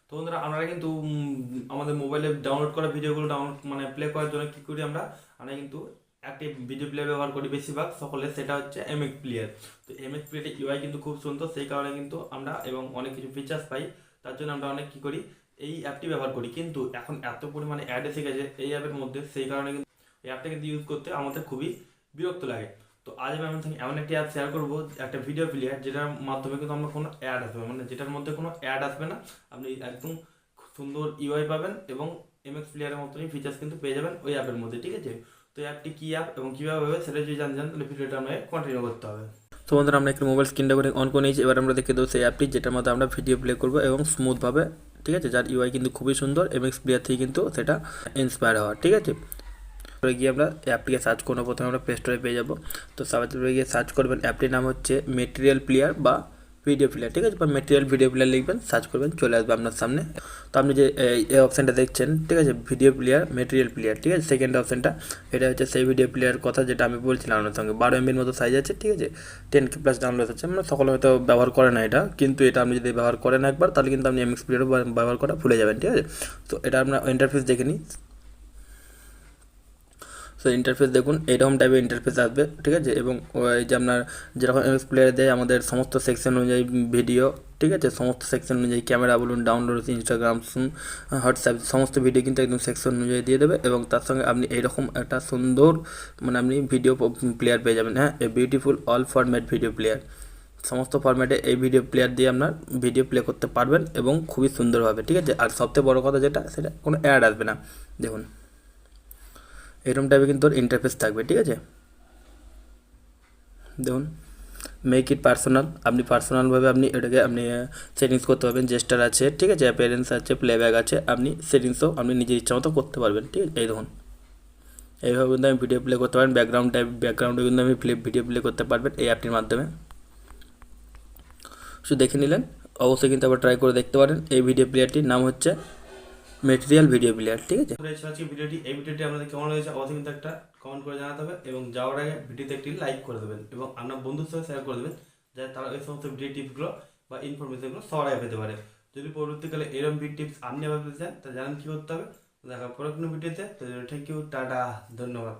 তো বন্ধুরা আপনারা কিন্তু আমাদের মোবাইলে ডাউনলোড করা ভিডিওগুলো প্লে করার জন্য কী করি আমরা আমরা কিন্তু একটি ভিডিও প্লেয়ার ব্যবহার করি বেশিরভাগ সকলে, সেটা হচ্ছে এমএক্স প্লেয়ার। তো এমএক্স প্লেয়ারের ইউআই কিন্তু খুব সুন্দর, সেই কারণে কিন্তু আমরা এবং অনেক কিছু ফিচার্স পাই, তার জন্য আমরা অনেক কী করি এই অ্যাপটি ব্যবহার করি। কিন্তু এখন এত পরিমাণে অ্যাড এসে গেছে এই অ্যাপের মধ্যে, সেই কারণে কিন্তু এই অ্যাপটা কিন্তু ইউজ করতে আমাদের খুবই বিরক্ত লাগে। তো আজ আমি আপনার সঙ্গে এমন একটি অ্যাপ শেয়ার করবো, একটা ভিডিও প্লেয়ার, যেটার মাধ্যমে কিন্তু আমরা কোনো অ্যাড আসবে, মানে যেটার মধ্যে কোনো অ্যাড আসবে না, আপনি একদম সুন্দর ইউআই পাবেন এবং এমএক্স প্লেয়ারের মতনই ফিচার্স কিন্তু পেয়ে যাবেন ওই অ্যাপের মধ্যে, ঠিক আছে? তো অ্যাপটি কী অ্যাপ এবং কীভাবে হবে সেটা যদি জানতে চান তাহলে ভিডিওটা আমাকে কন্টিনিউ করতে হবে। তো বন্ধুরা আমরা একটু মোবাইল স্ক্রিনটা করে অন করে নিয়েছি, এবার আমরা দেখে দেবো সেই অ্যাপটি যেটার মধ্যে আমরা ভিডিও প্লে করবো এবং স্মুথভাবে, ঠিক আছে? যার ইউআই কিন্তু খুবই সুন্দর, এমএক্স প্লেয়ার থেকে কিন্তু সেটা ইন্সপায়ার হওয়া, ঠিক আছে? তারপরে গিয়ে আমরা অ্যাপটিকে সার্চ করবো, প্রথমে আমরা প্লে স্টোরে পেয়ে যাবো। তো সার্চে গিয়ে সার্চ করবেন, অ্যাপটির নাম হচ্ছে মেটেরিয়াল প্লেয়ার বা ভিডিও প্লেয়ার, ঠিক আছে? বা মেটেরিয়াল ভিডিও প্লেয়ার লিখবেন, সার্চ করবেন, চলে আসবে আপনার সামনে। তো আপনি যে এই অপশানটা দেখছেন, ঠিক আছে, ভিডিও প্লেয়ার মেটেরিয়াল প্লেয়ার, ঠিক আছে? সেকেন্ড অপশানটা এটা হচ্ছে সেই ভিডিও প্লেয়ার কথা যেটা আমি বলছিলাম আপনার সঙ্গে, 12 MB মতো সাইজ আছে, ঠিক আছে? 10K প্লাস ডাউনলোড আছে, মানে সকলে হয়তো ব্যবহার করে না এটা, কিন্তু এটা আপনি যদি ব্যবহার করেন একবার তাহলে কিন্তু আপনি এমএক্স প্লেয়ারও ব্যবহার করা ভুলে যাবেন, ঠিক আছে? তো এটা আপনার ইন্টারফেস দেখে নিই। সো ইন্টারফেস দেখুন, এইরকম টাইপের ইন্টারফেস আসবে, ঠিক আছে? এবং এই যে আপনার যেরকম এমএক্স প্লেয়ারে দেয় আমাদের সমস্ত সেকশন অনুযায়ী ভিডিও, ঠিক আছে? সমস্ত সেকশন অনুযায়ী ক্যামেরা বলুন, ডাউনলোড, ইনস্টাগ্রাম, হোয়াটসঅ্যাপ, সমস্ত ভিডিও কিন্তু একদম সেকশন অনুযায়ী দিয়ে দেবে এবং তার সঙ্গে আপনি এইরকম একটা সুন্দর আপনি ভিডিও প্লেয়ার পেয়ে যাবেন। হ্যাঁ, a beautiful all format video player, সমস্ত ফরম্যাটে এই ভিডিও প্লেয়ার দিয়ে আপনার ভিডিও প্লে করতে পারবেন এবং খুবই সুন্দরভাবে, ঠিক আছে? আর সবথেকে বড় কথা যেটা, সেটা কোনো অ্যাড আসবে না। দেখুন এরকম টাইপের কিন্তু ইন্টারফেস থাকবে, ঠিক আছে? দেখুন, মেক ইট পার্সোনাল, আপনি পার্সোনালভাবে আপনি এটাকে আপনি সেটিংস করতে পারবেন। জেস্টার আছে, ঠিক আছে? অ্যাপিয়ারেন্স আছে, প্লেব্যাক আছে, আপনি সেটিংসও আপনি নিজের ইচ্ছা মতো করতে পারবেন, ঠিক আছে? এই দেখুন এইভাবে কিন্তু আমি ভিডিও প্লে করতে পারেন, ব্যাকগ্রাউন্ডে কিন্তু আমি ভিডিও প্লে করতে পারবেন এই অ্যাপটির মাধ্যমে। শুধু দেখে নিলেন, অবশ্যই কিন্তু আবার ট্রাই করে দেখতে পারেন। এই ভিডিও প্লেয়ারটির নাম হচ্ছে মেটেরিয়াল ভিডিও প্লেয়ার, ঠিক আছে? আজকে ভিডিওটি, এই ভিডিওটি আপনাদের কেমন লেগেছে অবশ্যই কিন্তু একটা কমেন্ট করে জানাতে হবে এবং যাওয়ার আগে ভিডিওতে একটি লাইক করে দেবেন এবং আপনার বন্ধুর সাথে শেয়ার করে দেবেন, যাতে তারা এই সমস্ত ভিডিও টিপসগুলো বা ইনফরমেশনগুলো সবার আগে পেতে পারে। যদি পরবর্তীকালে এরকম ভিডিও টিপস আপনি আবার পেতে চান তা জানেন কী করতে হবে। দেখা পরে কোনো ভিডিওতে। তো থ্যাংক ইউ, টাটা, ধন্যবাদ।